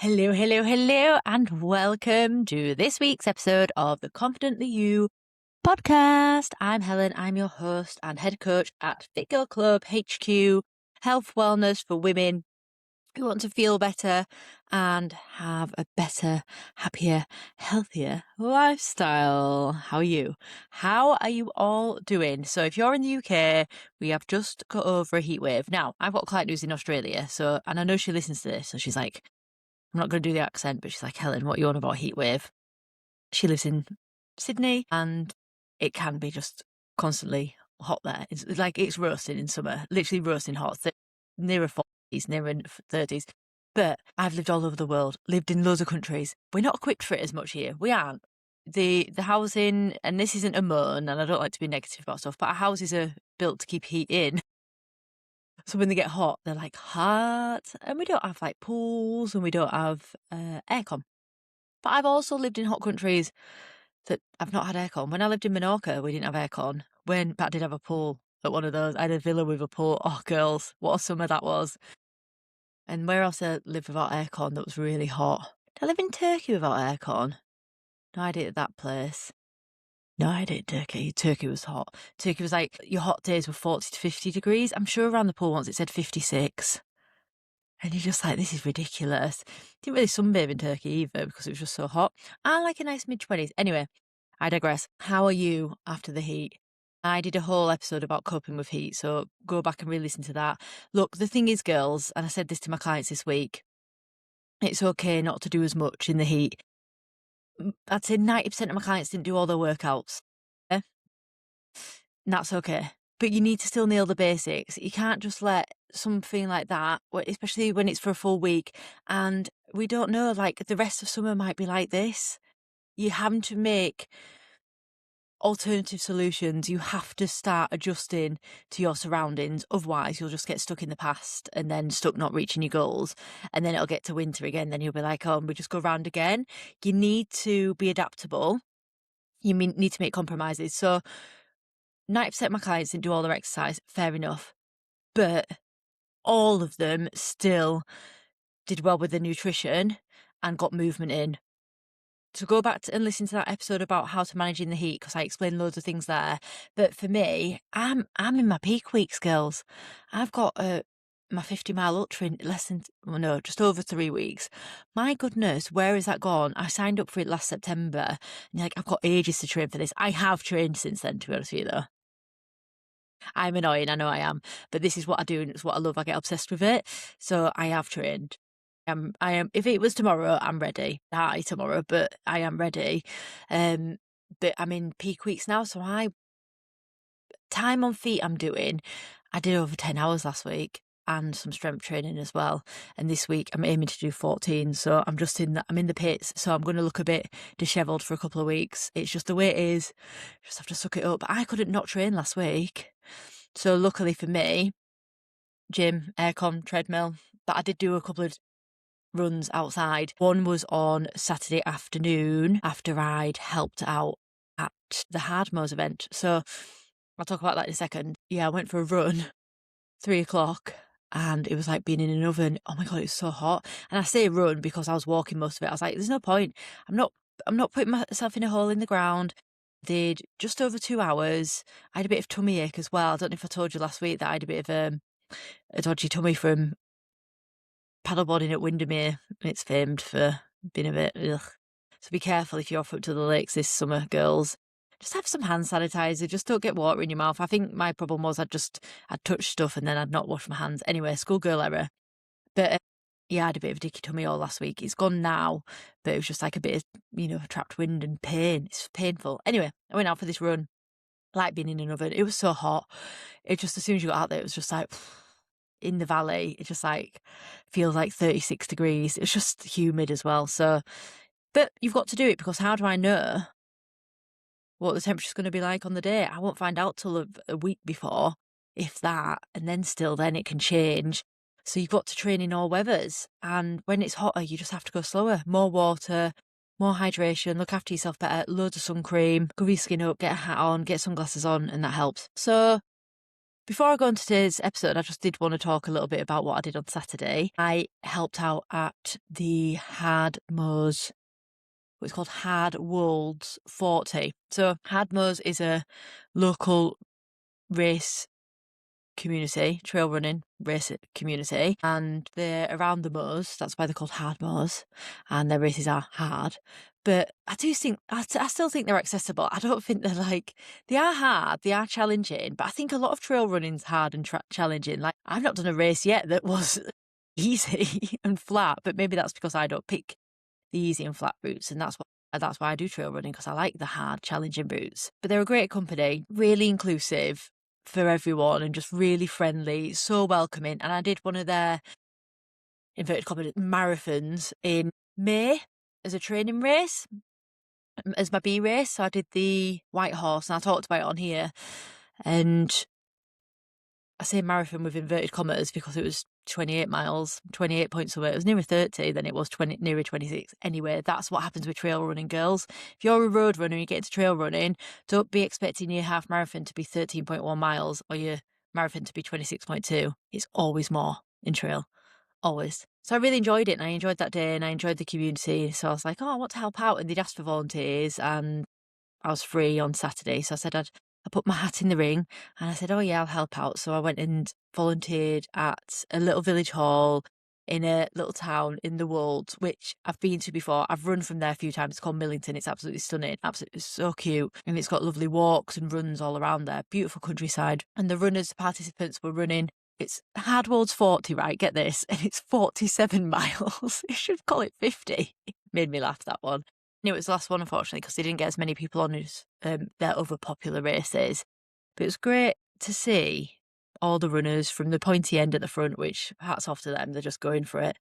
Hello, hello, hello, and welcome to this week's episode of the Confidently You podcast. I'm Helen. I'm your host and head coach at Fit Girl Club HQ, health wellness for women who want to feel better and have a better, happier, healthier lifestyle. How are you? How are you all doing? So if you're in the UK, we have just got over a heat wave. Now, I've got a client who's in Australia, and I know she listens to this, so she's like, I'm not going to do the accent, but she's like, Helen, what are you on about heat wave? She lives in Sydney and it can be just constantly hot there. It's like it's roasting in summer, literally roasting hot, nearer 40s, nearer 30s. But I've lived all over the world, lived in loads of countries. We're not equipped for it as much here. We aren't. The housing, and this isn't a moan, and I don't like to be negative about stuff, but our houses are built to keep heat in. So when they get hot, they're like hot. And we don't have like pools and we don't have aircon. But I've also lived in hot countries that I've not had aircon. When I lived in Menorca, we didn't have aircon. But I did have a pool at one of those. I had a villa with a pool. Oh, girls, what a summer that was. And where else I lived without aircon that was really hot? Did I live in Turkey without aircon? No, I did at that place. No, I did Turkey. Turkey was hot. Turkey was like, your hot days were 40 to 50 degrees. I'm sure around the pool once it said 56. And you're just like, this is ridiculous. Didn't really sunbathe in Turkey either because it was just so hot. I like a nice mid-20s. Anyway, I digress. How are you after the heat? I did a whole episode about coping with heat, so go back and re-listen to that. Look, the thing is, girls, and I said this to my clients this week, it's okay not to do as much in the heat. I'd say 90% of my clients didn't do all their workouts. Yeah? And that's okay. But you need to still nail the basics. You can't just let something like that, especially when it's for a full week, and we don't know, like the rest of summer might be like this. You have to make alternative solutions. You have to start adjusting to your surroundings. Otherwise, you'll just get stuck in the past and then stuck not reaching your goals. And then it'll get to winter again. Then you'll be like, oh, we just go round again. You need to be adaptable. You need to make compromises. So 90% of my clients didn't do all their exercise. Fair enough. But all of them still did well with the nutrition and got movement in. So go back and listen to that episode about how to manage in the heat, because I explained loads of things there. But for me, I'm in my peak weeks, girls. I've got my 50-mile ultra in just over 3 weeks. My goodness, where has that gone? I signed up for it last September. And like, I've got ages to train for this. I have trained since then, to be honest with you, though. I'm annoying, I know I am, but this is what I do and it's what I love. I get obsessed with it. So I have trained. I am. If it was tomorrow, I'm ready. Hi tomorrow, but I am ready. But I'm in peak weeks now, so time on feet I'm doing. I did over 10 hours last week and some strength training as well. And this week I'm aiming to do 14. So I'm in the pits. So I'm going to look a bit dishevelled for a couple of weeks. It's just the way it is. Just have to suck it up. I couldn't not train last week. So luckily for me, gym, aircon, treadmill, but I did do a couple of runs outside. One was on Saturday afternoon after I'd helped out at the Hardmo's event. So I'll talk about that in a second. Yeah, I went for a run, 3:00, and it was like being in an oven. Oh my God, it was so hot. And I say run because I was walking most of it. I was like, there's no point. I'm not putting myself in a hole in the ground. Did just over 2 hours. I had a bit of tummy ache as well. I don't know if I told you last week that I had a bit of a dodgy tummy from paddleboarding at Windermere. It's famed for being a bit ugh. So be careful if you're off up to the lakes this summer, girls. Just have some hand sanitizer. Just don't get water in your mouth. I think my problem was I'd touched stuff and then I'd not washed my hands. Anyway, schoolgirl error. But yeah, I had a bit of a dicky tummy all last week. It's gone now, but it was just like a bit of, trapped wind and pain. It's painful. Anyway, I went out for this run, like being in an oven. It was so hot. It just, as soon as you got out there, it was just like in the valley. It just like feels like 36 degrees. It's just humid as well. So, but you've got to do it, because how do I know what the temperature's going to be like on the day? I won't find out till a week before, if that, and then it can change. So you've got to train in all weathers. And when it's hotter, you just have to go slower. More water, more hydration, look after yourself better, loads of sun cream, cover your skin up, get a hat on, get sunglasses on, and that helps. So Before I go on to today's episode, I just did want to talk a little bit about what I did on Saturday. I helped out at the Hardmoors, what's called Hardwolds 40. So Hardmoors is a local race community, trail running race community, and they're around the moors. That's why they're called Hardmoors, and their races are hard. But I do think, I still think they're accessible. I don't think they're like, they are hard, they are challenging, but I think a lot of trail running's hard and challenging. Like, I've not done a race yet that was easy and flat, but maybe that's because I don't pick the easy and flat routes, and that's why I do trail running, because I like the hard, challenging routes. But they're a great company, really inclusive for everyone, and just really friendly, so welcoming. And I did one of their inverted commas marathons in May as a training race, as my B race. So I did the White Horse, and I talked about it on here. And I say marathon with inverted commas because it was 28 miles, 28 points away. It was nearer 30 than it was nearer 26. Anyway, that's what happens with trail running, girls. If you're a road runner and you get into trail running, don't be expecting your half marathon to be 13.1 miles or your marathon to be 26.2. It's always more in trail. Always. So I really enjoyed it, and I enjoyed that day, and I enjoyed the community. So I was like, oh, I want to help out. And they'd asked for volunteers, and I was free on Saturday. So I said I put my hat in the ring, and I said, oh yeah, I'll help out. So I went and volunteered at a little village hall in a little town in the Wolds, which I've been to before. I've run from there a few times. It's called Millington. It's absolutely stunning. Absolutely so cute. And it's got lovely walks and runs all around there. Beautiful countryside. And the runners, the participants were running. It's Hardwolds 40, right? Get this. And it's 47 miles. You should call it 50. Made me laugh, that one. It was the last one, unfortunately, because they didn't get as many people on as their other popular races. But it was great to see all the runners from the pointy end at the front, which hats off to them, they're just going for it,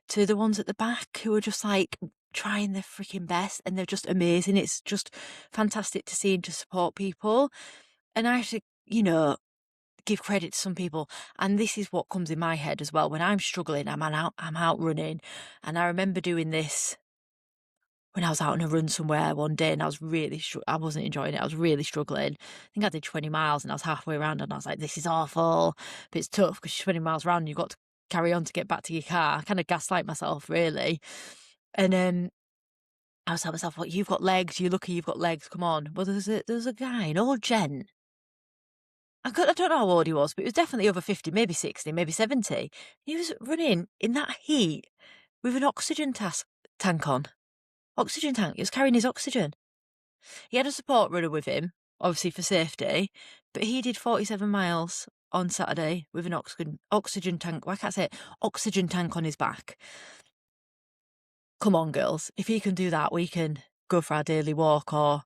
to the ones at the back who are just like trying their freaking best, and they're just amazing. It's just fantastic to see and to support people. And I actually, give credit to some people, and this is what comes in my head as well. When I'm struggling, I'm out running, and I remember doing this when I was out on a run somewhere one day, and I was really, I wasn't enjoying it. I was really struggling. I think I did 20 miles, and I was halfway around, and I was like, this is awful. But it's tough because you're 20 miles around, and you've got to carry on to get back to your car. I kind of gaslight myself, really. And I was telling myself, well, you've got legs. You're lucky you've got legs. Come on. Well, there's a guy, an old gent. I don't know how old he was, but he was definitely over 50, maybe 60, maybe 70. He was running in that heat with an oxygen tank on. Oxygen tank. He was carrying his oxygen. He had a support runner with him, obviously for safety, but he did 47 miles on Saturday with an oxygen tank. Well, I can't say it. Oxygen tank on his back. Come on, girls. If he can do that, we can go for our daily walk or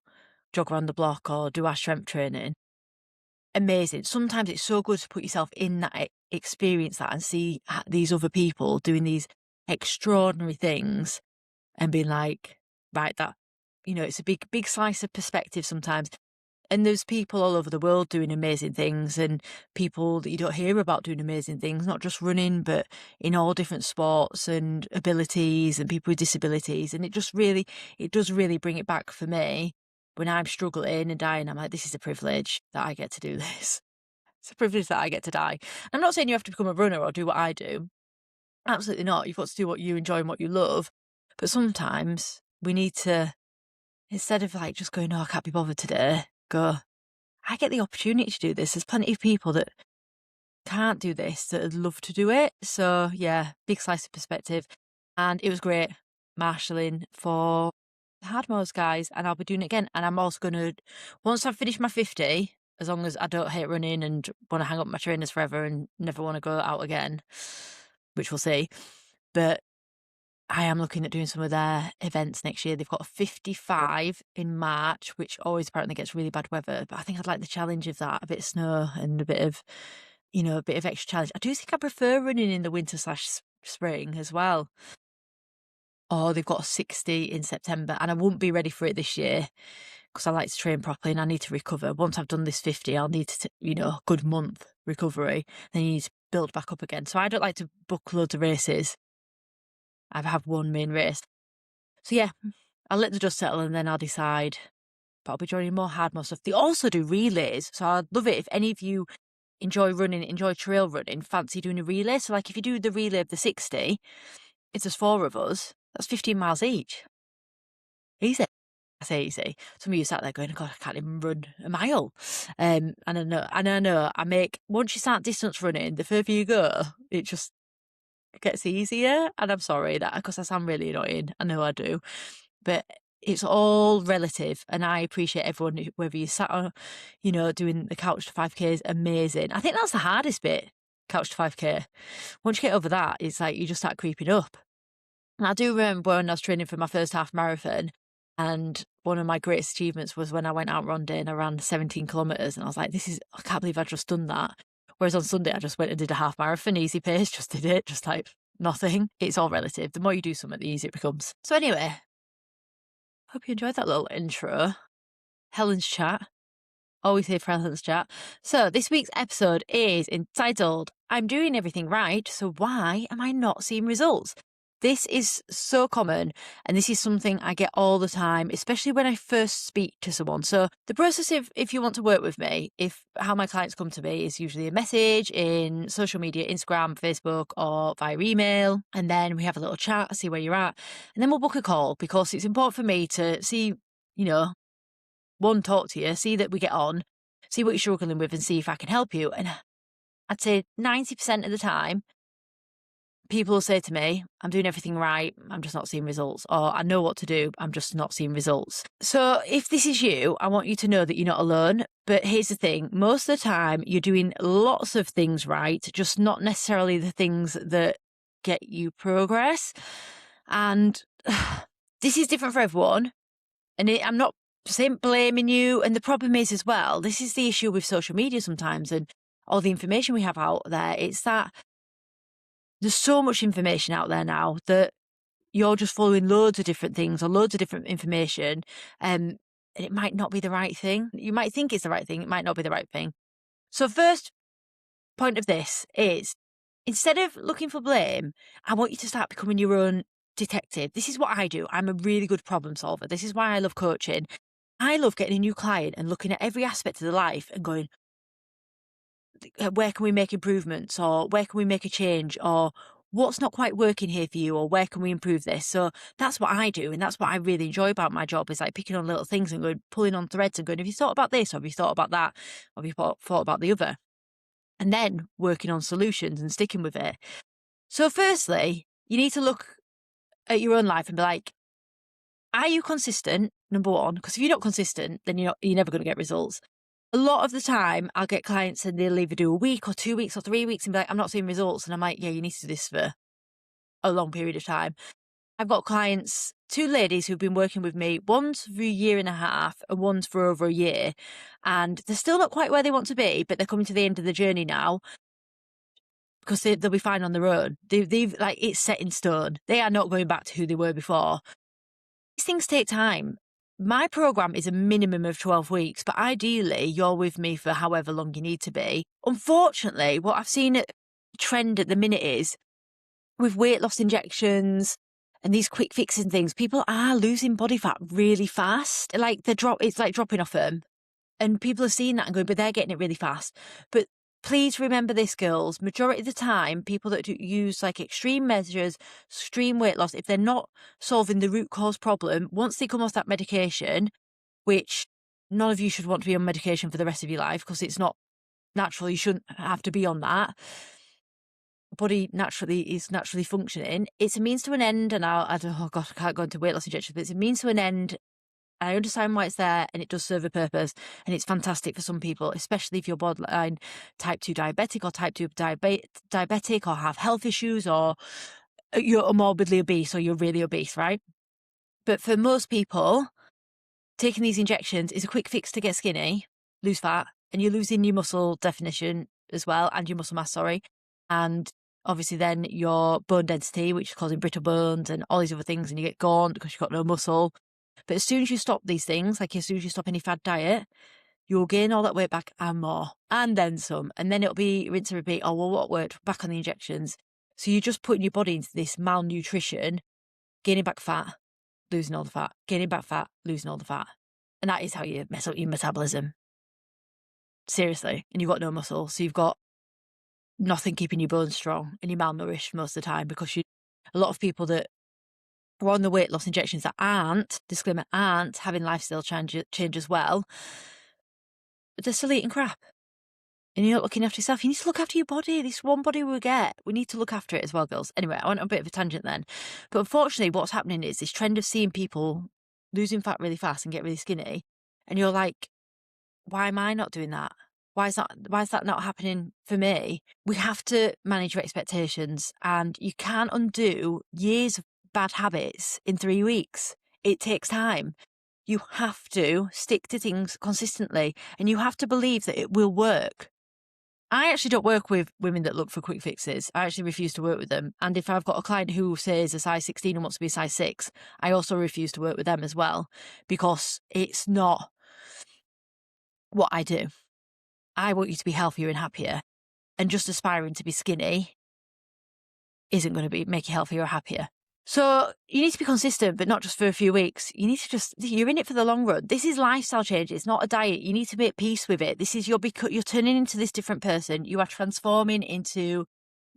jog around the block or do our strength training. Amazing. Sometimes it's so good to put yourself in that experience, that, and see these other people doing these extraordinary things and being like, right, that, it's a big slice of perspective sometimes. And there's people all over the world doing amazing things, and people that you don't hear about doing amazing things, not just running, but in all different sports and abilities, and people with disabilities. And it does really bring it back for me. When I'm struggling and dying, I'm like, this is a privilege that I get to do this. It's a privilege that I get to die. I'm not saying you have to become a runner or do what I do. Absolutely not. You've got to do what you enjoy and what you love. But sometimes we need to, instead of like just going, no, I can't be bothered today, go, I get the opportunity to do this. There's plenty of people that can't do this that would love to do it. So yeah, big slice of perspective. And it was great marshalling for Hardmoors, guys, and I'll be doing it again. And I'm also going to, once I've finished my 50, as long as I don't hate running and want to hang up my trainers forever and never want to go out again, which we'll see. But I am looking at doing some of their events next year. They've got a 55 in March, which always apparently gets really bad weather. But I think I'd like the challenge of that, a bit of snow and a bit of extra challenge. I do think I prefer running in the winter/spring as well. Oh, they've got a 60 in September, and I won't be ready for it this year because I like to train properly and I need to recover. Once I've done this 50, I'll need to, a good month recovery. Then you need to build back up again. So I don't like to book loads of races. I have one main race. So yeah, I'll let the dust settle and then I'll decide. But I'll be joining more Hardmoor stuff. They also do relays. So I'd love it if any of you enjoy running, enjoy trail running, fancy doing a relay. So like if you do the relay of the 60, if there's 4 of us, that's 15 miles each. Easy. I say easy. Some of you sat there going, "Oh God, I can't even run a mile." And I know, once you start distance running, the further you go, it just gets easier. And I'm sorry that because I sound really annoying. I know I do, but it's all relative. And I appreciate everyone, whether you sat on, doing the couch to 5K is amazing. I think that's the hardest bit, couch to 5K. Once you get over that, it's like you just start creeping up. And I do remember when I was training for my first half marathon, and one of my greatest achievements was when I went out one day and I ran 17 kilometres, and I was like, I can't believe I've just done that. Whereas on Sunday, I just went and did a half marathon, easy pace, just did it, just like nothing. It's all relative. The more you do something, the easier it becomes. So anyway, hope you enjoyed that little intro. Helen's chat. Always here for Helen's chat. So this week's episode is entitled, I'm doing everything right, so why am I not seeing results? This is so common, and this is something I get all the time, especially when I first speak to someone. So the process of, if you want to work with me, how my clients come to me is usually a message in social media, Instagram, Facebook, or via email. And then we have a little chat, see where you're at. And then we'll book a call because it's important for me to see, one, talk to you, see that we get on, see what you're struggling with and see if I can help you. And I'd say 90% of the time, people will say to me, I'm doing everything right, I'm just not seeing results. Or I know what to do, I'm just not seeing results. So if this is you, I want you to know that you're not alone. But here's the thing, most of the time you're doing lots of things right, just not necessarily the things that get you progress. And this is different for everyone. And I'm not blaming you. And the problem is as well, this is the issue with social media sometimes and all the information we have out there. It's that there's so much information out there now that you're just following loads of different things or loads of different information. And it might not be the right thing. You might think it's the right thing. It might not be the right thing. So first point of this is, instead of looking for blame, I want you to start becoming your own detective. This is what I do. I'm a really good problem solver. This is why I love coaching. I love getting a new client and looking at every aspect of their life and going, where can we make improvements, or where can we make a change, or what's not quite working here for you, or where can we improve this? So that's what I do. And that's what I really enjoy about my job, is like picking on little things and going, pulling on threads and going, have you thought about this? Or have you thought about that? Or have you thought about the other? And then working on solutions and sticking with it. So firstly, you need to look at your own life and be like, are you consistent? Number one, because if you're not consistent, then you're never going to get results. A lot of the time I'll get clients and they'll either do a week or 2 weeks or 3 weeks and be like, I'm not seeing results. And I'm like, yeah, you need to do this for a long period of time. I've got clients, 2 ladies who've been working with me, one's for a year and a half and one's for over a year. And they're still not quite where they want to be, but they're coming to the end of the journey now because they'll be fine on their own. They've like, it's set in stone. They are not going back to who they were before. These things take time. My program is a minimum of 12 weeks, but ideally you're with me for however long you need to be. Unfortunately, what I've seen a trend at the minute is with weight loss injections and these quick fixing things, people are losing body fat really fast. Like it's like dropping off them. And people are seeing that and going, but they're getting it really fast. But please remember this, girls. Majority of the time, people that use like extreme measures, extreme weight loss, if they're not solving the root cause problem, once they come off that medication, which none of you should want to be on medication for the rest of your life because it's not natural, you shouldn't have to be on that. Body is naturally functioning. It's a means to an end, and I can't go into weight loss injections, but it's a means to an end. I understand why it's there, and it does serve a purpose, and it's fantastic for some people, especially if you're borderline type 2 diabetic or type 2 diabetic or have health issues, or you're morbidly obese or you're really obese, right? But for most people, taking these injections is a quick fix to get skinny, lose fat, and you're losing your muscle definition as well, and your muscle mass, sorry. And obviously then your bone density, which is causing brittle bones and all these other things, and you get gaunt because you've got no muscle. But as soon as you stop these things, like as soon as you stop any fad diet, you'll gain all that weight back and more, and then some. And then it'll be rinse and repeat. Oh, well, what worked? Back on the injections. So you're just putting your body into this malnutrition, gaining back fat, losing all the fat, gaining back fat, losing all the fat. And that is how you mess up your metabolism. seriously, and you've got no muscle, so you've got nothing keeping your bones strong, and you're malnourished most of the time because a lot of people that are on the weight loss injections that aren't having lifestyle change as well, but they're still eating crap. And you're not looking after yourself. You need to look after your body. This one body we get. We need to look after it as well, girls. Anyway, I went on a bit of a tangent then. But unfortunately, what's happening is this trend of seeing people losing fat really fast and get really skinny. And you're like, why am I not doing that? Why is that not happening for me? We have to manage your expectations, and you can't undo years of bad habits in 3 weeks. It takes time. You have to stick to things consistently, and you have to believe that it will work. I actually don't work with women that look for quick fixes. I actually refuse to work with them. And if I've got a client who says a size 16 and wants to be a size 6, I also refuse to work with them as well, because it's not what I do. I want you to be healthier and happier. And just aspiring to be skinny isn't going to make you healthier or happier. So you need to be consistent, but not just for a few weeks. You need to you're in it for the long run. This is lifestyle change. It's not a diet. You need to make peace with it. This is you're turning into this different person. You are transforming into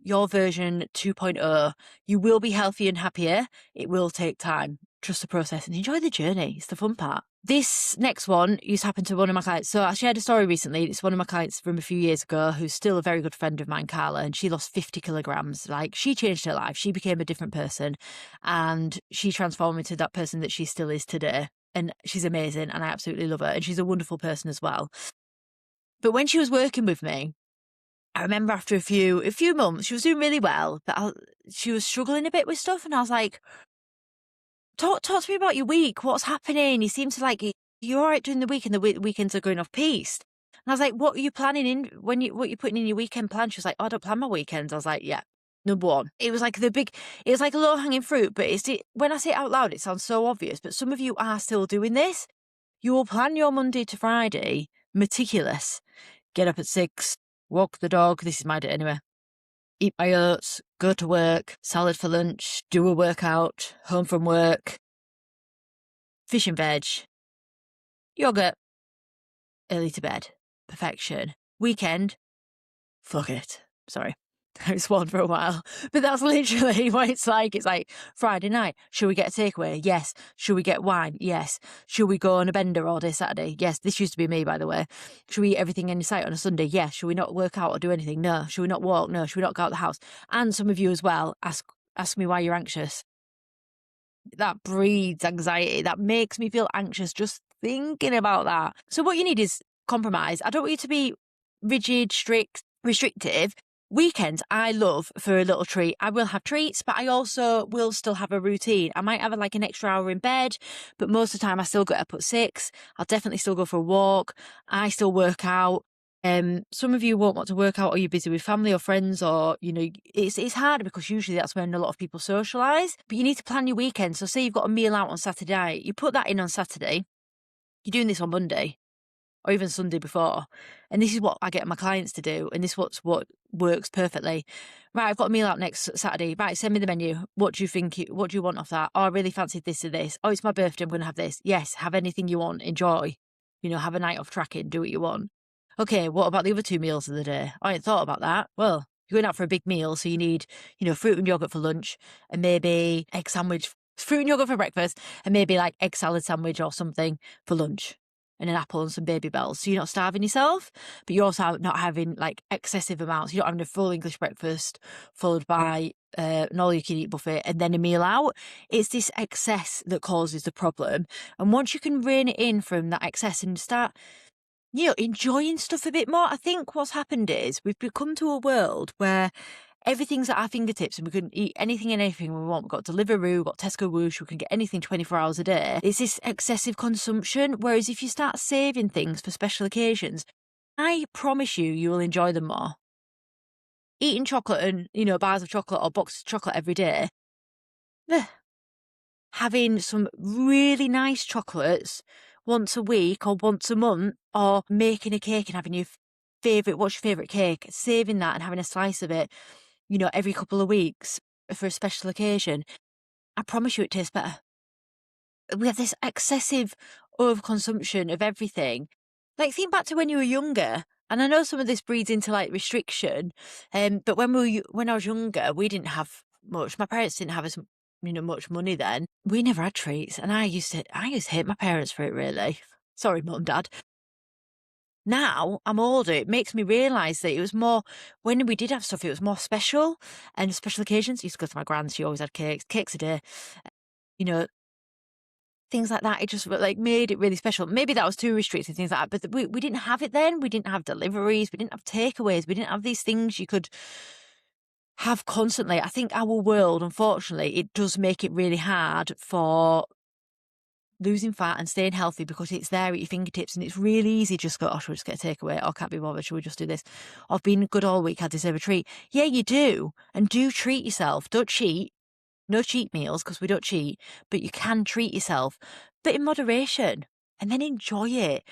your version 2.0. You will be healthier and happier. It will take time. Trust the process and enjoy the journey. It's the fun part. This next one used to happen to one of my clients. So I shared a story recently. It's one of my clients from a few years ago who's still a very good friend of mine, Carla, and she lost 50 kilograms. Like, she changed her life. She became a different person, and she transformed into that person that she still is today. And she's amazing, and I absolutely love her. And she's a wonderful person as well. But when she was working with me, I remember after a few months, she was doing really well, but she was struggling a bit with stuff. And I was like, talk to me about your week. What's happening? You seem to like, you're all right during the week and the weekends are going off piste. And I was like, what are you planning in what you're putting in your weekend plan? She was like, oh, I don't plan my weekends. I was like, yeah, number one. It was like it was like a low hanging fruit, but when I say it out loud, it sounds so obvious, but some of you are still doing this. You will plan your Monday to Friday meticulous. Get up at 6, walk the dog. This is my day anyway. Eat my oats, go to work, salad for lunch, do a workout, home from work, fish and veg, yogurt, early to bed, perfection. Weekend, fuck it. Sorry. I swallowed for a while, but that's literally what it's like. It's like Friday night. Should we get a takeaway? Yes. Should we get wine? Yes. Should we go on a bender all day Saturday? Yes. This used to be me, by the way. Should we eat everything in sight on a Sunday? Yes. Should we not work out or do anything? No. Should we not walk? No. Should we not go out the house? And some of you as well ask me why you're anxious. That breeds anxiety. That makes me feel anxious just thinking about that. So what you need is compromise. I don't want you to be rigid, strict, restrictive. Weekends, I love for a little treat. I will have treats, but I also will still have a routine. I might have like an extra hour in bed, but most of the time I still get up at 6. I'll definitely still go for a walk. I still work out. Some of you won't want to work out, or you're busy with family or friends, or, it's hard because usually that's when a lot of people socialise. But you need to plan your weekend. So say you've got a meal out on Saturday night, you put that in on Saturday. You're doing this on Monday or even Sunday before. And this is what I get my clients to do. And this is what works perfectly. Right, I've got a meal out next Saturday. Right, send me the menu. What do you want off that? Oh, I really fancied this or this. Oh, it's my birthday. I'm going to have this. Yes, have anything you want. Enjoy. Have a night off tracking. Do what you want. Okay, what about the other 2 meals of the day? I hadn't thought about that. Well, you're going out for a big meal, so you need, fruit and yogurt for lunch, and maybe egg sandwich, fruit and yogurt for breakfast, and maybe like egg salad sandwich or something for lunch, and an apple and some Baby Bells. So you're not starving yourself, but you're also not having like excessive amounts. You're not having a full English breakfast followed by an all-you-can-eat buffet and then a meal out. It's this excess that causes the problem. And once you can rein it in from that excess and start enjoying stuff a bit more. I think what's happened is we've come to a world where everything's at our fingertips and we can eat anything and anything we want. We've got Deliveroo, we've got Tesco Whoosh, we can get anything 24 hours a day. It's this excessive consumption. Whereas if you start saving things for special occasions, I promise you will enjoy them more. Eating chocolate and, bars of chocolate or boxes of chocolate every day. Having some really nice chocolates once a week or once a month, or making a cake and having what's your favourite cake, saving that and having a slice of it, every couple of weeks for a special occasion. I promise you it tastes better. We have this excessive overconsumption of everything. Like, think back to when you were younger. And I know some of this breeds into like restriction, but when I was younger, we didn't have much. My parents didn't have as much money then. We never had treats, and I used to hate my parents for it. Really, sorry, mum, dad. Now I'm older, it makes me realise that it was more when we did have stuff. It was more special and special occasions. I used to go to my grand's. She always had cakes a day. You know, things like that. It just like made it really special. Maybe that was too restricted, things like that. But we didn't have it then. We didn't have deliveries. We didn't have takeaways. We didn't have these things you could have constantly. I think our world, unfortunately, it does make it really hard for losing fat and staying healthy because it's there at your fingertips and it's really easy to just go, oh, should we just get a takeaway? Or can't be bothered, should we just do this? I've been good all week, I deserve a treat. Yeah, you do. And do treat yourself. Don't cheat. No cheat meals because we don't cheat, but you can treat yourself, but in moderation, and then enjoy it.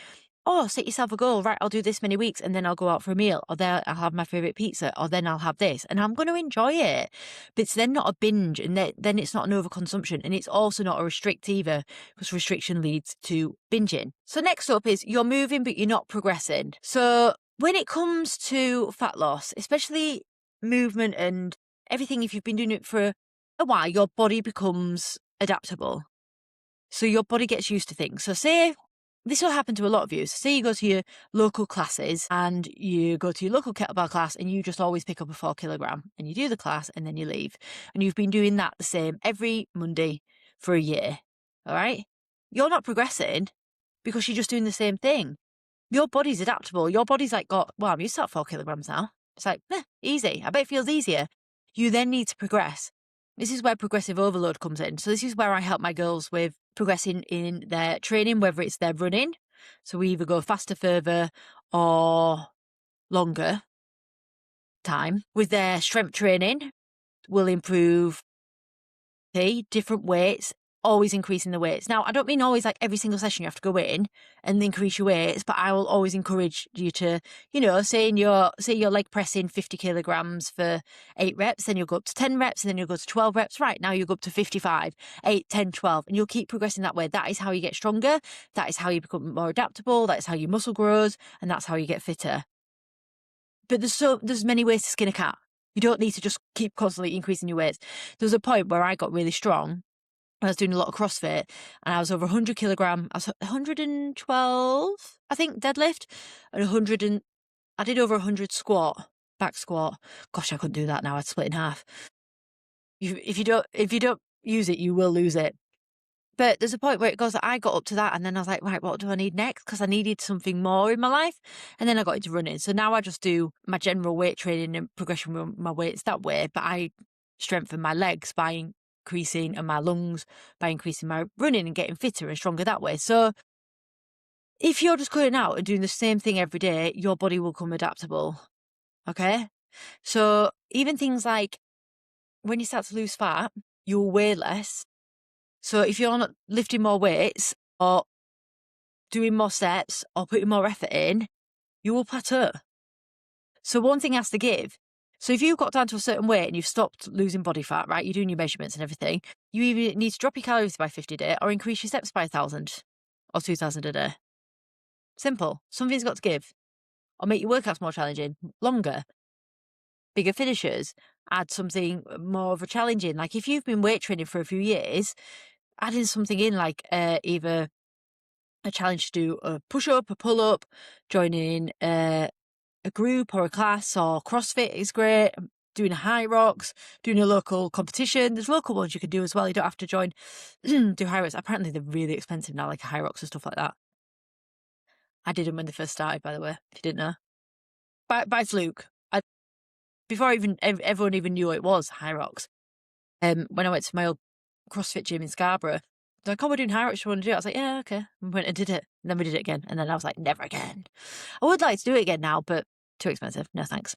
Oh, set yourself a goal, right? I'll do this many weeks and then I'll go out for a meal, or then I'll have my favourite pizza, or then I'll have this and I'm going to enjoy it. But it's then not a binge, and then it's not an overconsumption, and it's also not a restrict either, because restriction leads to binging. So next up is you're moving but you're not progressing. So when it comes to fat loss, especially movement and everything, if you've been doing it for a while, your body becomes adaptable. So your body gets used to things. So say this will happen to a lot of you. So say you go to your local classes and you go to your local kettlebell class and you just always pick up a 4 kilogram and you do the class and then you leave. And you've been doing that the same every Monday for a year. All right. You're not progressing because you're just doing the same thing. Your body's adaptable. Your body's like, I'm used to that 4 kilograms now. It's like, easy. I bet it feels easier. You then need to progress. This is where progressive overload comes in. So this is where I help my girls with progressing in their training, whether it's their running. So we either go faster, further, or longer time. With their strength training, we'll improve different weights, always increasing the weights. Now, I don't mean always like every single session you have to go in and increase your weights, but I will always encourage you to, say you're leg pressing 50 kilograms for 8 reps, then you'll go up to 10 reps, and then you'll go to 12 reps. Right, now you go up to 55, 8, 10, 12, and you'll keep progressing that way. That is how you get stronger. That is how you become more adaptable. That is how your muscle grows, and that's how you get fitter. But there's many ways to skin a cat. You don't need to just keep constantly increasing your weights. There was a point where I got really strong. I was doing a lot of CrossFit and I was over 100 kilogram. I was 112, I think, deadlift, and I did over 100 back squat. Gosh, I couldn't do that now. I'd split in half. If you don't use it, you will lose it. But there's a point where it goes that I got up to that and then I was like, right, what do I need next? Because I needed something more in my life. And then I got into running. So now I just do my general weight training and progression with my weights that way. But I strengthen my legs by increasing, and my lungs by increasing my running and getting fitter and stronger that way. So if you're just going out and doing the same thing every day, your body will become adaptable. Okay? So even things like when you start to lose fat, you'll weigh less. So if you're not lifting more weights or doing more steps or putting more effort in, you will plateau. So one thing has to give. So if you've got down to a certain weight and you've stopped losing body fat, right, you're doing your measurements and everything, you either need to drop your calories by 50 a day or increase your steps by 1,000 or 2,000 a day. Simple. Something's got to give. Or make your workouts more challenging, longer, bigger finishers, add something more of a challenge in. Like if you've been weight training for a few years, adding something in like either a challenge to do a push-up, a pull-up, joining a group or a class, or CrossFit is great, doing a high rocks, doing a local competition. There's local ones you can do as well. You don't have to join, do high rocks. Apparently they're really expensive now, like high rocks and stuff like that. I did them when they first started, by the way, if you didn't know. By fluke. Before everyone even knew what it was, high rocks. When I went to my old CrossFit gym in Scarborough, they're like, oh, we're doing high rocks, you want to do it? I was like, yeah, okay. And went and did it. And then we did it again. And then I was like, never again. I would like to do it again now, but too expensive. No, thanks.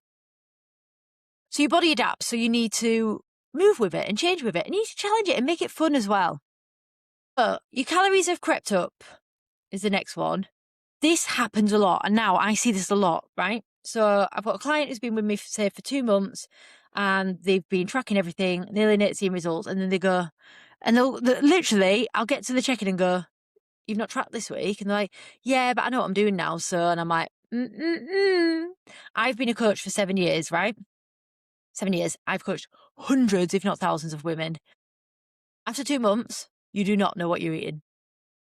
So your body adapts. So you need to move with it and change with it. And you need to challenge it and make it fun as well. But your calories have crept up is the next one. This happens a lot. And now I see this a lot, right? So I've got a client who's been with me, say, for 2 months, and they've been tracking everything, nearly seeing results. And then they go, and they'll literally, I'll get to the check-in and go, you've not tracked this week? And they're like, yeah, but I know what I'm doing now. So, and I'm like, I've been a coach for 7 years, right? 7 years. I've coached hundreds, if not thousands of women. After 2 months, you do not know what you're eating.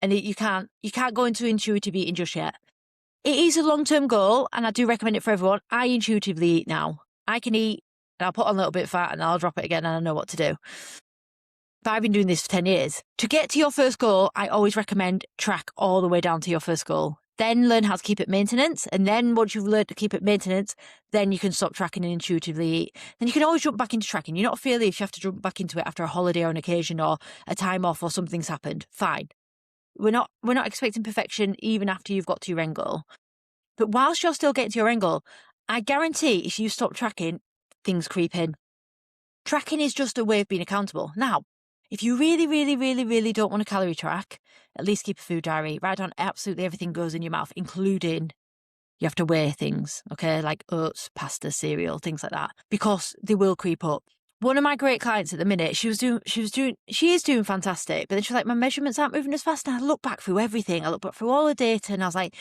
And you can't go into intuitive eating just yet. It is a long-term goal, and I do recommend it for everyone. I intuitively eat now. I can eat, and I'll put on a little bit of fat, and I'll drop it again, and I know what to do. But I've been doing this for 10 years. To get to your first goal, I always recommend track all the way down to your first goal. Then learn how to keep it maintenance. And then once you've learned to keep it maintenance, then you can stop tracking and intuitively eat. Then you can always jump back into tracking. You're not feeling if you have to jump back into it after a holiday or an occasion or a time off or something's happened. Fine. We're not expecting perfection even after you've got to your end goal. But whilst you're still getting to your end goal, I guarantee if you stop tracking, things creep in. Tracking is just a way of being accountable. Now, if you really, really, really, really don't want to calorie track, at least keep a food diary. Write down absolutely everything goes in your mouth, including you have to weigh things, okay, like oats, pasta, cereal, things like that, because they will creep up. One of my great clients at the minute, she is doing fantastic, but then she's like, my measurements aren't moving as fast. And I look back through everything. I look back through all the data, and I was like,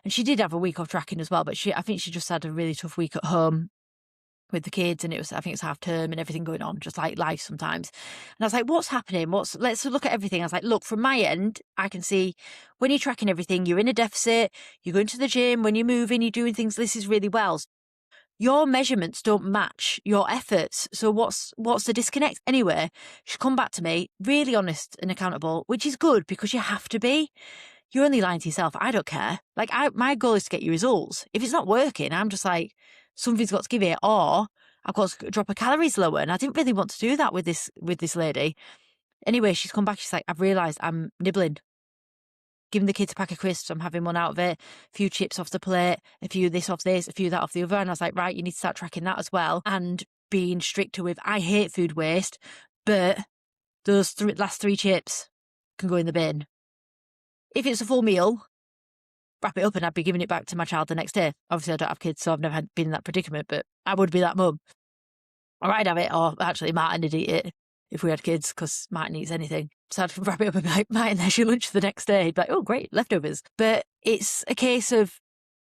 and she did have a week of tracking as well, but I think she just had a really tough week at home with the kids, and I think it's half term and everything going on, just like life sometimes. And I was like, what's happening? Let's look at everything. I was like, look, from my end, I can see when you're tracking everything, you're in a deficit, you're going to the gym, when you're moving, you're doing things, this is really well. Your measurements don't match your efforts. So what's the disconnect? Anyway, she's come back to me, really honest and accountable, which is good because you have to be. You're only lying to yourself. I don't care. Like, my goal is to get you results. If it's not working, I'm just like, something's got to give it, or I've got to drop her calories lower. And I didn't really want to do that with this lady. Anyway, she's come back. She's like, I've realised I'm nibbling. Giving the kids a pack of crisps, I'm having one out of it, a few chips off the plate, a few this off this, a few that off the other. And I was like, right, you need to start tracking that as well. And being stricter with, I hate food waste, but those last 3 chips can go in the bin. If it's a full meal, wrap it up and I'd be giving it back to my child the next day. Obviously, I don't have kids, so I've never been in that predicament, but I would be that mum. Or I'd have it, or actually Martin would eat it if we had kids, because Martin eats anything. So I'd wrap it up and be like, Martin, there's your lunch the next day. He'd be like, oh, great, leftovers. But it's a case of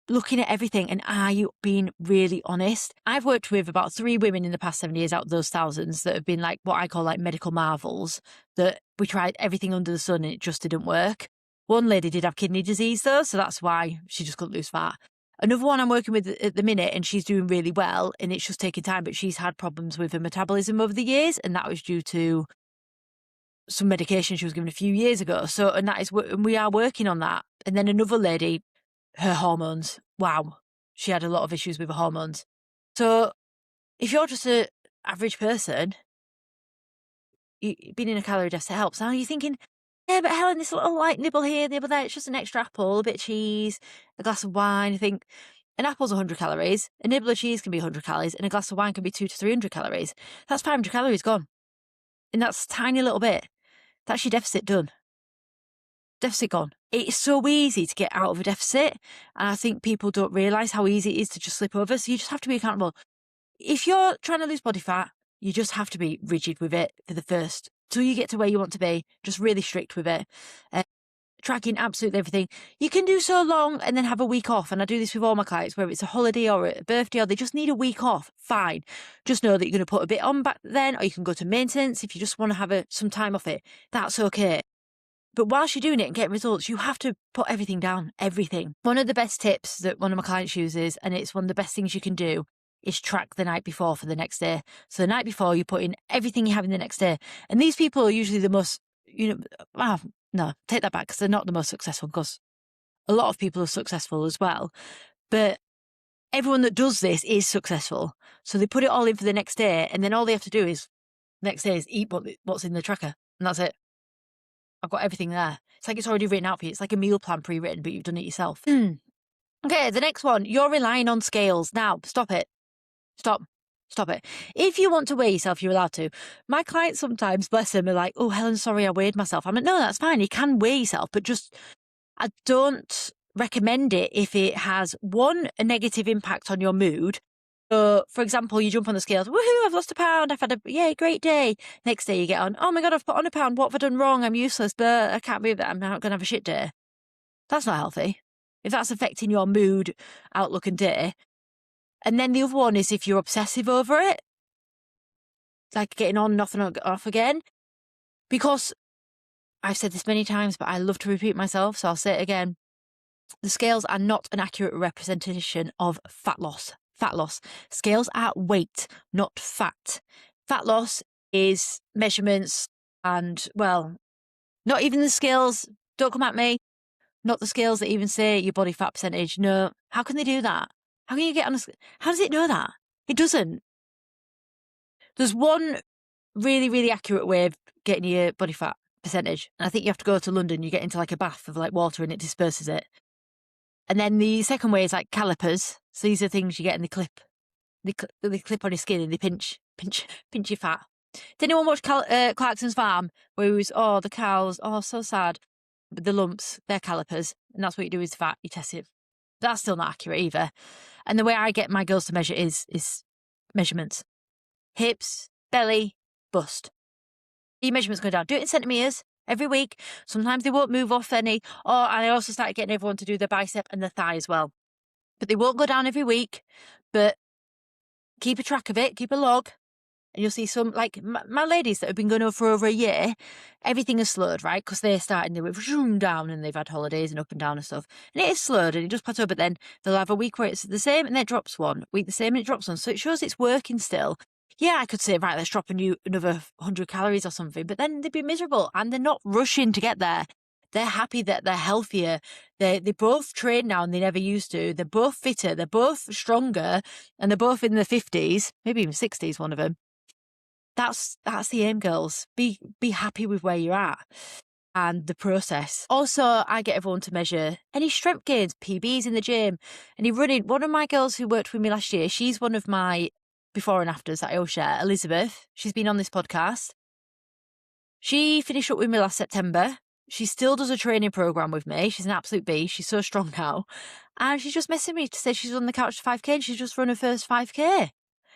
looking at everything, and are you being really honest? I've worked with about 3 women in the past 7 years out of those thousands that have been like what I call like medical marvels, that we tried everything under the sun and it just didn't work. One lady did have kidney disease though, so that's why she just couldn't lose fat. Another one I'm working with at the minute, and she's doing really well, and it's just taking time, but she's had problems with her metabolism over the years, and that was due to some medication she was given a few years ago. So, and we are working on that. And then another lady, her hormones, wow, she had a lot of issues with her hormones. So if you're just an average person, being in a calorie deficit helps. Now you're thinking, yeah, but Helen, this little light nibble here, nibble there, it's just an extra apple, a bit of cheese, a glass of wine. I think an apple's 100 calories, a nibble of cheese can be 100 calories, and a glass of wine can be 200 to 300 calories. That's 500 calories gone. And that's a tiny little bit. That's your deficit done. Deficit gone. It's so easy to get out of a deficit. And I think people don't realise how easy it is to just slip over. So you just have to be accountable. If you're trying to lose body fat, you just have to be rigid with it for the first, till you get to where you want to be, just really strict with it. Tracking absolutely everything. You can do so long and then have a week off. And I do this with all my clients, whether it's a holiday or a birthday, or they just need a week off. Fine. Just know that you're going to put a bit on back then, or you can go to maintenance if you just want to have some time off it. That's okay. But whilst you're doing it and getting results, you have to put everything down, everything. One of the best tips that one of my clients uses, and it's one of the best things you can do, is track the night before for the next day. So the night before, you put in everything you have in the next day. And these people are usually the most, no, take that back, because they're not the most successful, because a lot of people are successful as well. But everyone that does this is successful. So they put it all in for the next day, and then all they have to do is, next day, is eat what's in the tracker. And that's it. I've got everything there. It's like it's already written out for you. It's like a meal plan pre-written, but you've done it yourself. Okay, the next one. You're relying on scales. Now, stop it. Stop it. If you want to weigh yourself, you're allowed to. My clients sometimes, bless them, are like, oh, Helen, sorry, I weighed myself. I'm like, no, that's fine. You can weigh yourself, but just, I don't recommend it if it has, one, a negative impact on your mood. So, for example, you jump on the scales, woohoo, I've lost a pound, I've had a great day. Next day you get on, oh my God, I've put on a pound, what have I done wrong? I'm useless, but I can't believe that, I'm not going to have a shit day. That's not healthy. if that's affecting your mood, outlook and day. And then the other one is if you're obsessive over it, like getting on and off again. Because I've said this many times, but I love to repeat myself, so I'll say it again. The scales are not an accurate representation of fat loss. Fat loss. Scales are weight, not fat. Fat loss is measurements and, well, not even the scales. Don't come at me. Not the scales that even say your body fat percentage. No. How can they do that? How can you get on a scale? How does it know that? It doesn't. There's one really, really accurate way of getting your body fat percentage. And I think you have to go to London. You get into like a bath of like water and it disperses it. And then the second way is like calipers. So these are things you get in the clip. They clip on your skin and they pinch your fat. Did anyone watch Clarkson's Farm? Where he was, the cows, so sad. But the lumps, they're calipers. And that's what you do is fat, you test it. That's still not accurate either. And the way I get my girls to measure is measurements. Hips, belly, bust. Your measurements go down. Do it in centimetres every week. Sometimes they won't move off any. I also started getting everyone to do their bicep and their thigh as well. But they won't go down every week. But keep a track of it. Keep a log. And you'll see some, like, my ladies that have been going for over a year, everything is slowed, right? Because they're starting, they were down and they've had holidays and up and down and stuff. And it is slowed and it does plateau, but then they'll have a week where it's the same and then it drops one. Week the same and it drops one. So it shows it's working still. Yeah, I could say, right, let's drop another 100 calories or something, but then they'd be miserable and they're not rushing to get there. They're happy that they're healthier. They both train now and they never used to. They're both fitter. They're both stronger and they're both in their 50s, maybe even 60s, one of them. That's the aim, girls. Be happy with where you're at and the process. Also, I get everyone to measure any strength gains, PBs in the gym, any running. One of my girls who worked with me last year, she's one of my before and afters that I always share, Elizabeth. She's been on this podcast. She finished up with me last September. She still does a training program with me. She's an absolute beast. She's so strong now. And she's just messaging me to say she's on the couch to 5K and she's just run her first 5K.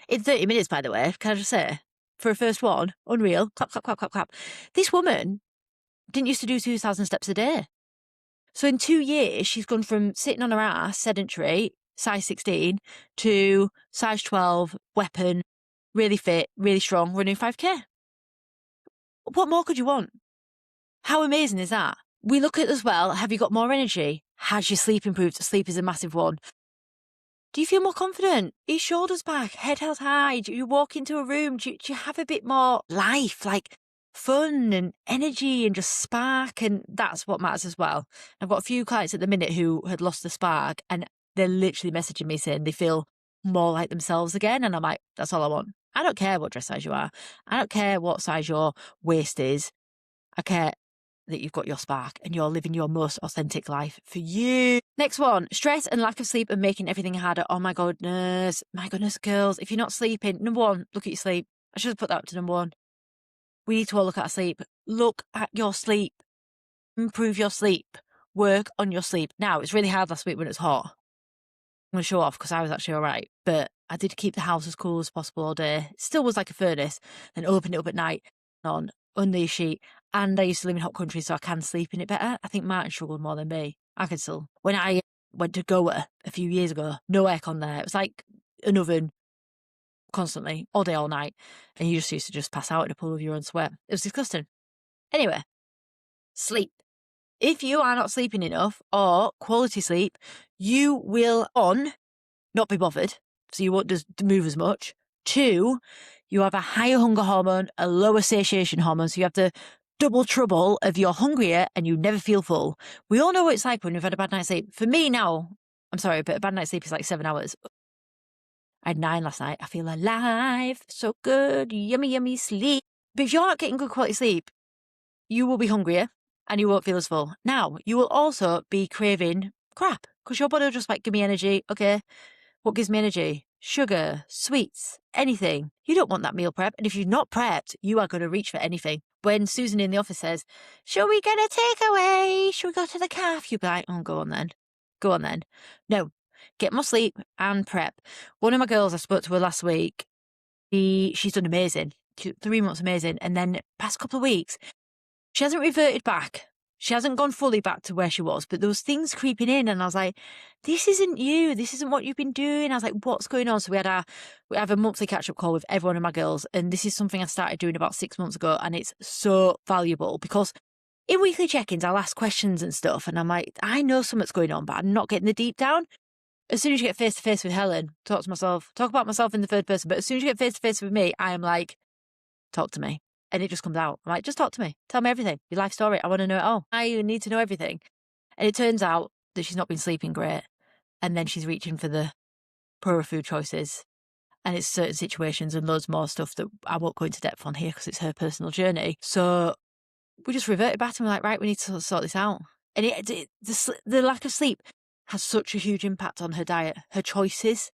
In 30 minutes, by the way, can I just say? For a first one, unreal. Clap, clap, clap, clap, clap. This woman didn't used to do 2,000 steps a day. So in 2 years, she's gone from sitting on her ass, sedentary, size 16, to size 12, weapon, really fit, really strong, running 5K. What more could you want? How amazing is that? We look at as well, have you got more energy? Has your sleep improved? Sleep is a massive one. Do you feel more confident? Are your shoulders back? Head held high? Do you walk into a room? Do you have a bit more life, like fun and energy and just spark? And that's what matters as well. I've got a few clients at the minute who had lost the spark and they're literally messaging me saying they feel more like themselves again. And I'm like, that's all I want. I don't care what dress size you are. I don't care what size your waist is. I care that you've got your spark and you're living your most authentic life for you. Next one, stress and lack of sleep and making everything harder. Oh my goodness, girls. If you're not sleeping, number one, look at your sleep. I should have put that up to number one. We need to all look at our sleep. Look at your sleep. Improve your sleep. Work on your sleep. Now, it's really hard last week when it's hot. I'm going to show off because I was actually all right. But I did keep the house as cool as possible all day. It still was like a furnace. Then opened it up at night on under your sheet. And I used to live in hot country, so I can sleep in it better. I think Martin struggled more than me. I could still. When I went to Goa a few years ago, no aircon there. It was like an oven constantly, all day, all night. And you just used to just pass out in a pool of your own sweat. It was disgusting. Anyway, sleep. If you are not sleeping enough or quality sleep, you will, not be bothered, so you won't just move as much. 2, you have a higher hunger hormone, a lower satiation hormone, so you have the double trouble of you're hungrier and you never feel full. We all know what it's like when we've had a bad night's sleep. For me now, I'm sorry, but a bad night's sleep is like 7 hours. I had 9 last night. I feel alive. So good. Yummy, yummy sleep. But if you're not getting good quality sleep, you will be hungrier and you won't feel as full. Now, you will also be craving crap because your body will just like, give me energy. Okay. What gives me energy? Sugar, sweets, anything. You don't want that meal prep. And if you're not prepped, you are going to reach for anything. When Susan in the office says, shall we get a takeaway? Shall we go to the cafe? You'll be like, oh, go on then. Go on then. No, get more sleep and prep. One of my girls, I spoke to her last week. She's done amazing. 3 months amazing. And then past couple of weeks, she hasn't reverted back. She hasn't gone fully back to where she was, but there was things creeping in, and I was like, this isn't you. This isn't what you've been doing. I was like, what's going on? So we have a monthly catch-up call with everyone of my girls, and this is something I started doing about 6 months ago, and it's so valuable because in weekly check-ins, I'll ask questions and stuff, and I'm like, I know something's going on, but I'm not getting the deep down. As soon as you get face-to-face with Helen, talk about myself in the third person, but as soon as you get face-to-face with me, I am like, talk to me. And it just comes out. I'm like, just talk to me. Tell me everything. Your life story. I want to know it all. I need to know everything. And it turns out that she's not been sleeping great. And then she's reaching for the poorer food choices. And it's certain situations and loads more stuff that I won't go into depth on here because it's her personal journey. So we just reverted back and we're like, right, we need to sort this out. And the lack of sleep has such a huge impact on her diet, her choices,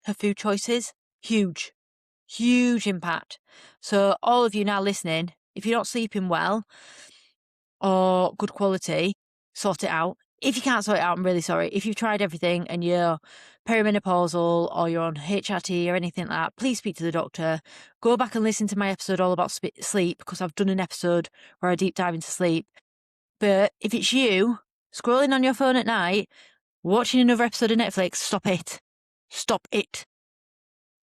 her food choices. Huge impact. So all of you now listening, if you're not sleeping well or good quality, sort it out. If you can't sort it out, I'm really sorry. If you've tried everything and you're perimenopausal or you're on HRT or anything like that, please speak to the doctor. Go back and listen to my episode all about sleep because I've done an episode where I deep dive into sleep. But if it's you, scrolling on your phone at night, watching another episode of Netflix, stop it. Stop it.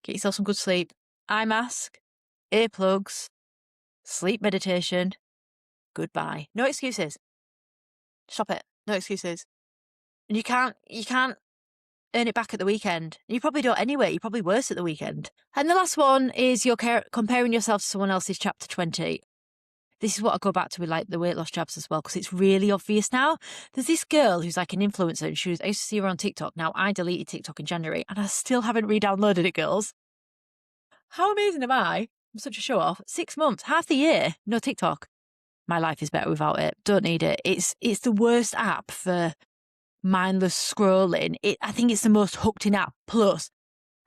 Get yourself some good sleep. Eye mask, earplugs, sleep meditation. Goodbye. No excuses. Stop it. No excuses. And you can't earn it back at the weekend. You probably don't anyway. You're probably worse at the weekend. And the last one is you're comparing yourself to someone else's chapter 20. This is what I go back to with like the weight loss jabs as well, because it's really obvious now. There's this girl who's like an influencer and I used to see her on TikTok. Now I deleted TikTok in January and I still haven't re-downloaded it, girls. How amazing am I? I'm such a show off. 6 months, half the year, no TikTok. My life is better without it. Don't need it. It's the worst app for mindless scrolling. I think it's the most hooked in app. Plus,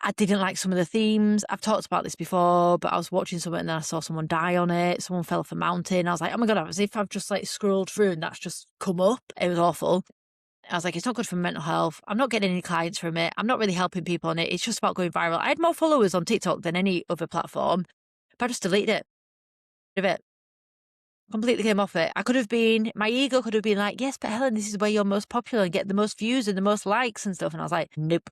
I didn't like some of the themes. I've talked about this before, but I was watching something and then I saw someone die on it. Someone fell off a mountain. I was like, oh my God, as if I've just like scrolled through and that's just come up. It was awful. I was like, it's not good for mental health. I'm not getting any clients from it. I'm not really helping people on it. It's just about going viral. I had more followers on TikTok than any other platform, but I just deleted it. Of it. Completely came off it. My ego could have been like, yes, but Helen, this is where you're most popular and get the most views and the most likes and stuff. And I was like, nope.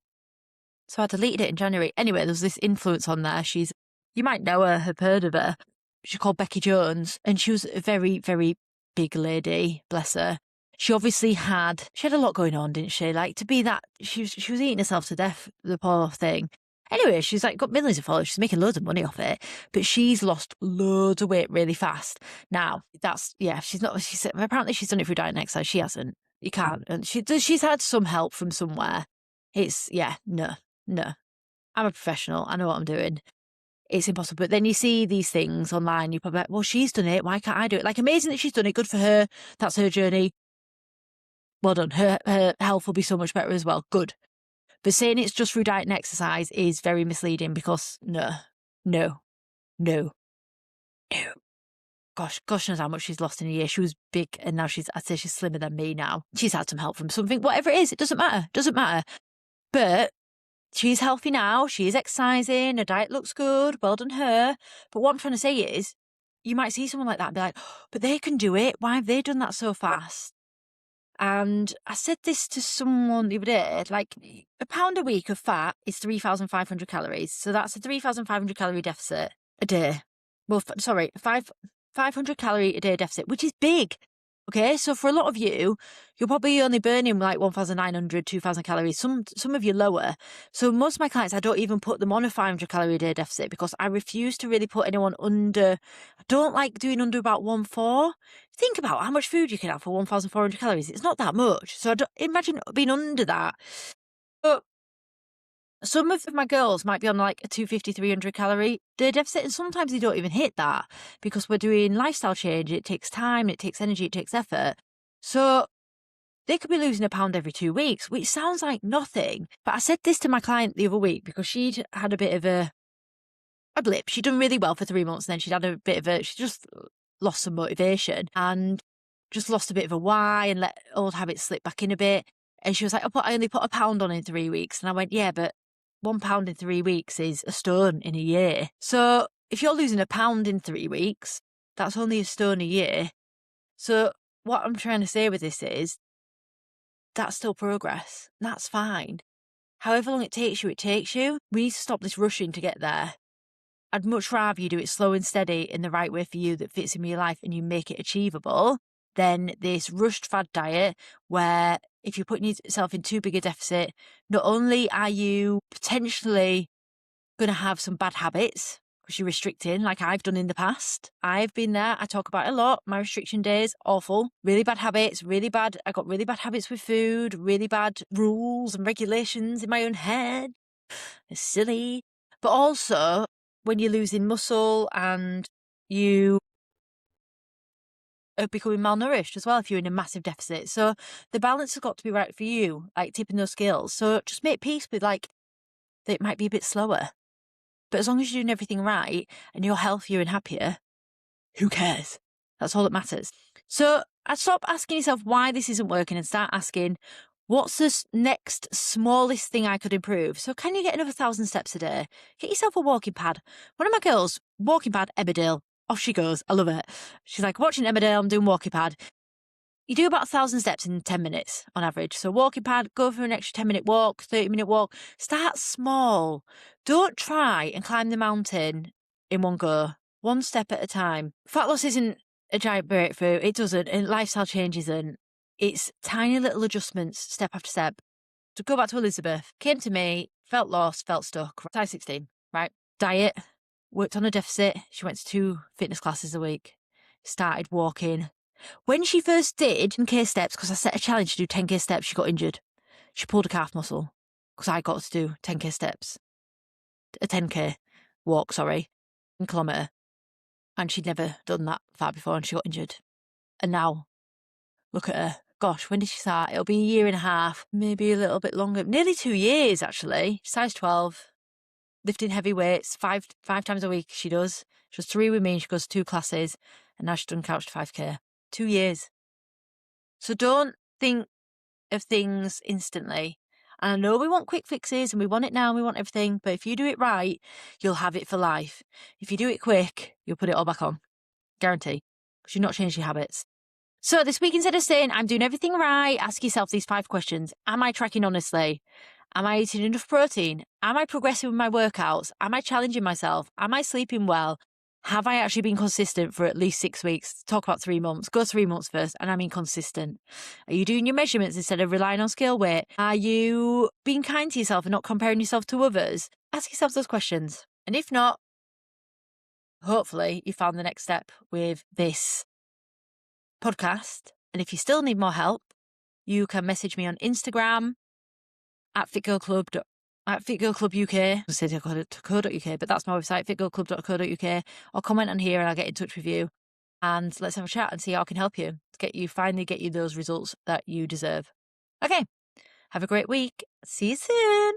So I deleted it in January. Anyway, there's this influence on there. You might know her, have heard of her. She's called Becky Jones. And she was a very, very big lady, bless her. She had a lot going on, didn't she? Like to be that, she was eating herself to death, the poor thing. Anyway, she's like got millions of followers. She's making loads of money off it, but she's lost loads of weight really fast. Now apparently she's done it through diet and exercise. She hasn't. You can't. And she's had some help from somewhere. No. I'm a professional. I know what I'm doing. It's impossible. But then you see these things online. You're probably like, well, she's done it. Why can't I do it? Like amazing that she's done it. Good for her. That's her journey. Well done. Her health will be so much better as well. Good. But saying it's just through diet and exercise is very misleading because no. Gosh knows how much she's lost in a year. She was big and now I'd say she's slimmer than me now. She's had some help from something, whatever it is, it doesn't matter. But she's healthy now. She is exercising. Her diet looks good. Well done her. But what I'm trying to say is you might see someone like that and be like, oh, but they can do it. Why have they done that so fast? And I said this to someone the other day, like a pound a week of fat is 3,500 calories. So that's a 3,500 calorie deficit a day. Well, 500 calorie a day deficit, which is big. Okay, so for a lot of you, you're probably only burning like 1,900, 2,000 calories, some of you lower. So most of my clients, I don't even put them on a 500 calorie a day deficit because I refuse to really put anyone under. I don't like doing under about 1,400. Think about how much food you can have for 1,400 calories. It's not that much. So I don't imagine being under that. But some of my girls might be on like a 250, 300 calorie day deficit, and sometimes they don't even hit that because we're doing lifestyle change. It takes time, it takes energy, it takes effort. So they could be losing a pound every 2 weeks, which sounds like nothing. But I said this to my client the other week because she'd had a bit of a blip. She'd done really well for 3 months, and then she just lost some motivation and just lost a bit of a why and let old habits slip back in a bit. And she was like, I only put a pound on in 3 weeks. And I went, yeah, but 1 pound in 3 weeks is a stone in a year. So if you're losing a pound in 3 weeks, that's only a stone a year. So what I'm trying to say with this is that's still progress. That's fine. However long it takes you, it takes you. We need to stop this rushing to get there. I'd much rather you do it slow and steady in the right way for you that fits in your life and you make it achievable than this rushed fad diet where if you're putting yourself in too big a deficit, not only are you potentially going to have some bad habits because you're restricting like I've done in the past. I've been there. I talk about it a lot. My restriction days, awful. Really bad habits, really bad. I got really bad habits with food, really bad rules and regulations in my own head. It's silly. But also when you're losing muscle and you are becoming malnourished as well if you're in a massive deficit. So the balance has got to be right for you, like tipping those scales. So just make peace with like that it might be a bit slower. But as long as you're doing everything right and you're healthier and happier, who cares? That's all that matters. So I'd stop asking yourself why this isn't working and start asking, what's the next smallest thing I could improve? So can you get another 1,000 steps a day? Get yourself a walking pad. One of my girls, walking pad, Emmerdale. Off she goes. I love it. She's like, watching Emmerdale, I'm doing walking pad. You do about 1,000 steps in 10 minutes on average. So walking pad, go for an extra 10-minute walk, 30-minute walk. Start small. Don't try and climb the mountain in one go. One step at a time. Fat loss isn't a giant breakthrough. It doesn't. And lifestyle change isn't. It's tiny little adjustments, step after step. To go back to Elizabeth, came to me, felt lost, felt stuck. Size 16, right? Diet, worked on a deficit. She went to 2 fitness classes a week. Started walking. When she first did 10k steps, because I set a challenge to do 10k steps, she got injured. She pulled a calf muscle because I got to do 10k steps. A 10k walk, 1 kilometre. And she'd never done that far before and she got injured. And now, look at her. Gosh, when did she start? It'll be a year and a half, maybe a little bit longer. Nearly 2 years, actually. Size 12. Lifting heavy weights, five times a week she does. She does 3 with me and she goes to 2 classes. And now she's done couch to 5k. 2 years. So don't think of things instantly. And I know we want quick fixes and we want it now and we want everything, but if you do it right, you'll have it for life. If you do it quick, you'll put it all back on. Guarantee. Because you're not changing your habits. So this week, instead of saying, I'm doing everything right, ask yourself these 5 questions. Am I tracking honestly? Am I eating enough protein? Am I progressing with my workouts? Am I challenging myself? Am I sleeping well? Have I actually been consistent for at least 6 weeks? Talk about 3 months. Go 3 months first, and I mean consistent. Are you doing your measurements instead of relying on scale weight? Are you being kind to yourself and not comparing yourself to others? Ask yourself those questions. And if not, hopefully you found the next step with this podcast. And if you still need more help, you can message me on Instagram at fitgirlclub.uk. I said .co.uk, but that's my website, fitgirlclub.co.uk, or comment on here and I'll get in touch with you. And let's have a chat and see how I can help you to finally get you those results that you deserve. Okay, have a great week. See you soon.